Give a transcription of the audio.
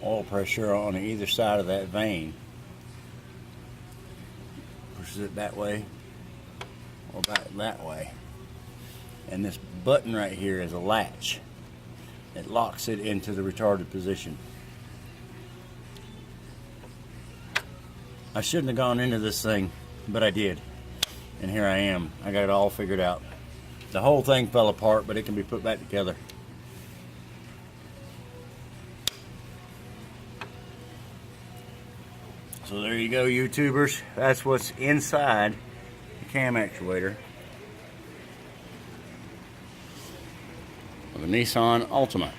oil pressure on either side of that vane. Pushes it that way or back that way. And this button right here is a latch. It locks it into the retarded position. I shouldn't have gone into this thing, but I did. And here I am. I got it all figured out. The whole thing fell apart, but it can be put back together. So there you go, YouTubers. That's what's inside the cam actuator of a Nissan Altima.